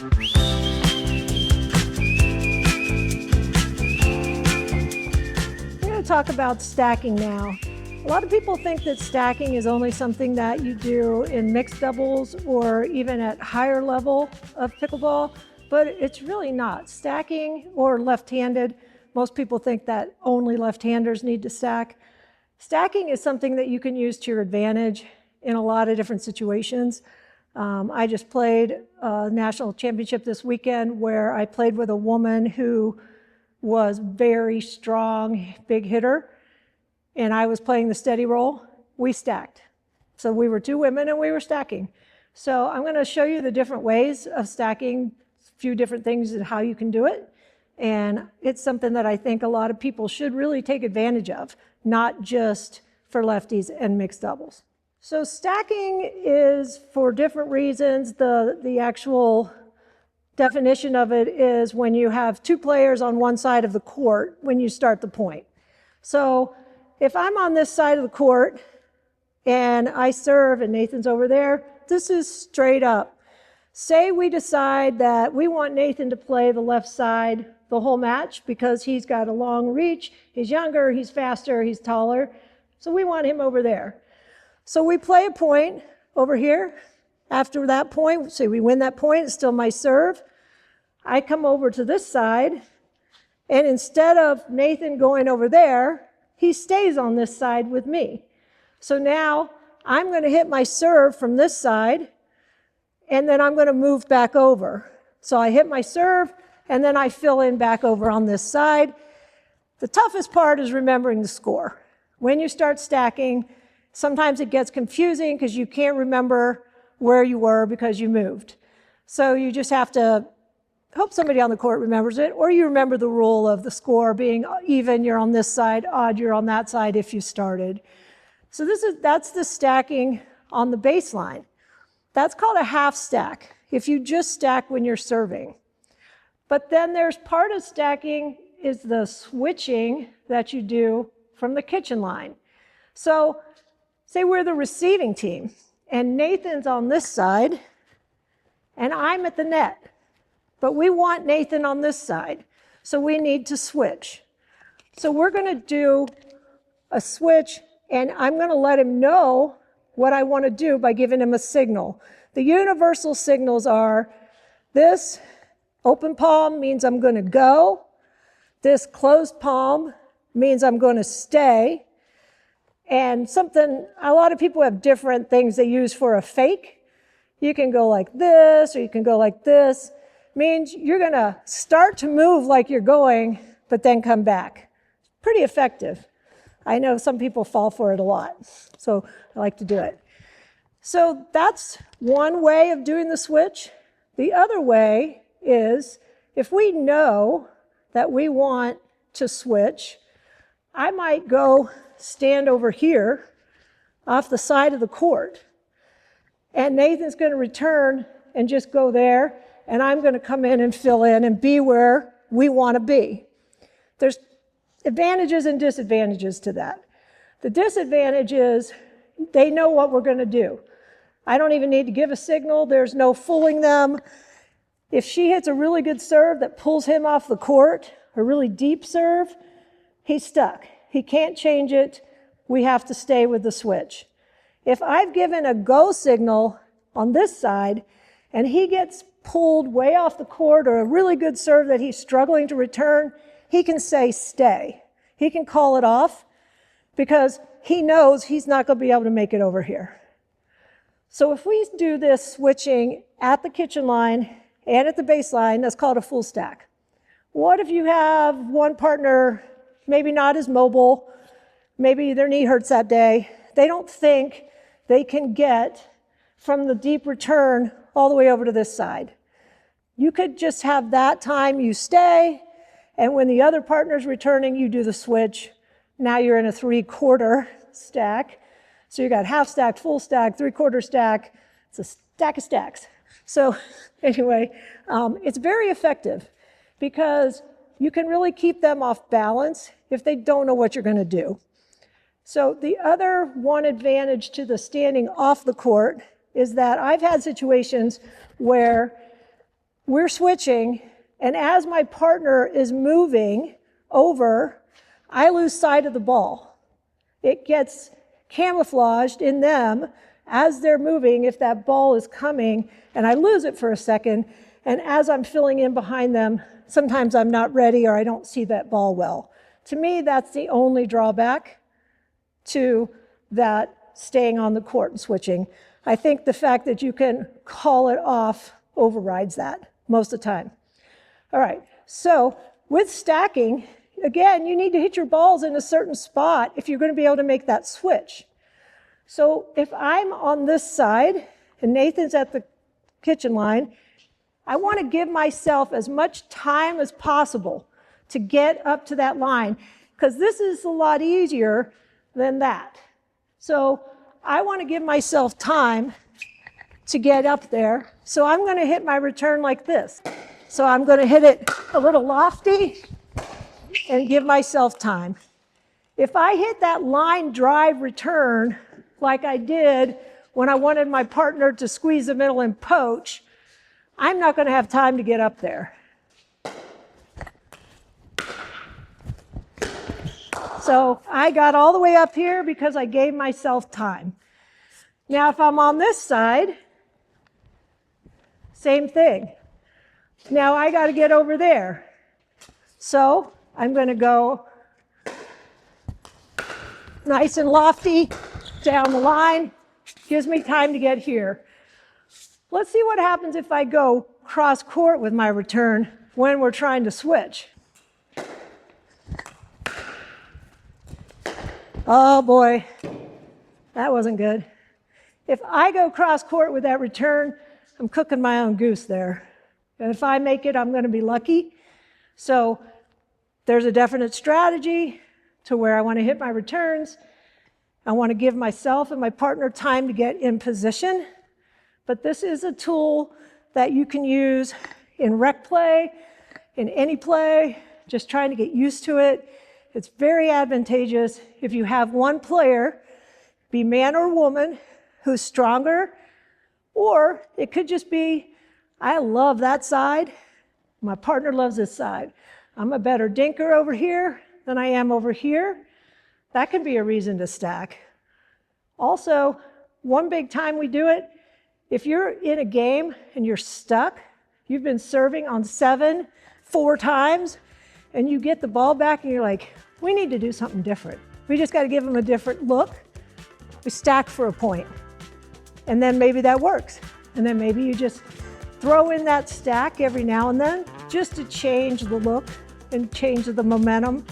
Talk about stacking now. A lot of people think that stacking is only something that you do in mixed doubles or even at higher level of pickleball, but it's really not. Stacking or left-handed, most people think that only left-handers need to stack. Stacking is something that you can use to your advantage in a lot of different situations. I just played a national championship this weekend where I played with a woman who was very strong, big hitter, and I was playing the steady role. We stacked. So we were two women and we were stacking. So I'm going to show you the different ways of stacking, a few different things and how you can do it. And it's something that I think a lot of people should really take advantage of, not just for lefties and mixed doubles. So stacking is for different reasons. The actual definition of it is when you have two players on one side of the court when you start the point. So if I'm on this side of the court and I serve and Nathan's over there, this is straight up. Say we decide that we want Nathan to play the left side the whole match because he's got a long reach, he's younger, he's faster, he's taller, so we want him over there. So we play a point over here. After that point, say we win that point, it's still my serve. I come over to this side, and instead of Nathan going over there, he stays on this side with me. So now I'm going to hit my serve from this side, and then I'm going to move back over. So I hit my serve, and then I fill in back over on this side. The toughest part is remembering the score. When you start stacking, sometimes it gets confusing because you can't remember where you were because you moved. So you just have to hope somebody on the court remembers it, or you remember the rule of the score being even, you're on this side, odd, you're on that side if you started. So that's the stacking on the baseline. That's called a half stack, if you just stack when you're serving. But then there's part of stacking is the switching that you do from the kitchen line. So say we're the receiving team, and Nathan's on this side, and I'm at the net. But we want Nathan on this side, so we need to switch. So we're going to do a switch, and I'm going to let him know what I want to do by giving him a signal. The universal signals are this open palm means I'm going to go. This closed palm means I'm going to stay. And a lot of people have different things they use for a fake. You can go like this, or you can go like this. Means you're going to start to move like you're going, but then come back. Pretty effective. I know some people fall for it a lot, so I like to do it. So that's one way of doing the switch. The other way is if we know that we want to switch, I might go stand over here off the side of the court, and Nathan's going to return and just go there, and I'm going to come in and fill in and be where we want to be. There's advantages and disadvantages to that. The disadvantage is they know what we're going to do. I don't even need to give a signal. There's no fooling them. If she hits a really good serve that pulls him off the court, a really deep serve, he's stuck. He can't change it. We have to stay with the switch. If I've given a go signal on this side and he gets pulled way off the court or a really good serve that he's struggling to return, he can say stay. He can call it off because he knows he's not going to be able to make it over here. So if we do this switching at the kitchen line and at the baseline, that's called a full stack. What if you have one partner maybe not as mobile, maybe their knee hurts that day, they don't think they can get from the deep return all the way over to this side. You could just have that time you stay, and when the other partner's returning, you do the switch. Now you're in a 3/4 stack. So you got half stack, full stack, 3/4 stack. It's a stack of stacks. So anyway, it's very effective because you can really keep them off balance if they don't know what you're going to do. So the other one advantage to the standing off the court is that I've had situations where we're switching, and as my partner is moving over, I lose sight of the ball. It gets camouflaged in them as they're moving if that ball is coming, and I lose it for a second, and as I'm filling in behind them, sometimes I'm not ready or I don't see that ball well. To me, that's the only drawback to that staying on the court and switching. I think the fact that you can call it off overrides that most of the time. All right, so with stacking, again, you need to hit your balls in a certain spot if you're going to be able to make that switch. So if I'm on this side and Nathan's at the kitchen line, I want to give myself as much time as possible to get up to that line, because this is a lot easier than that. So I want to give myself time to get up there. So I'm going to hit my return like this. So I'm going to hit it a little lofty and give myself time. If I hit that line drive return like I did when I wanted my partner to squeeze the middle and poach, I'm not going to have time to get up there. So I got all the way up here because I gave myself time. Now if I'm on this side, same thing. Now I got to get over there. So I'm going to go nice and lofty down the line. Gives me time to get here. Let's see what happens if I go cross court with my return when we're trying to switch. Oh boy, that wasn't good. If I go cross court with that return, I'm cooking my own goose there. And if I make it, I'm going to be lucky. So there's a definite strategy to where I want to hit my returns. I want to give myself and my partner time to get in position. But this is a tool that you can use in rec play, in any play, just trying to get used to it. It's very advantageous if you have one player, be man or woman, who's stronger, or it could just be, I love that side, my partner loves this side. I'm a better dinker over here than I am over here. That could be a reason to stack. Also, one big time we do it, if you're in a game and you're stuck, you've been serving on 7 4 times, and you get the ball back and you're like, we need to do something different. We just got to give them a different look. We stack for a point. And then maybe that works. And then maybe you just throw in that stack every now and then just to change the look and change the momentum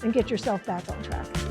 and get yourself back on track.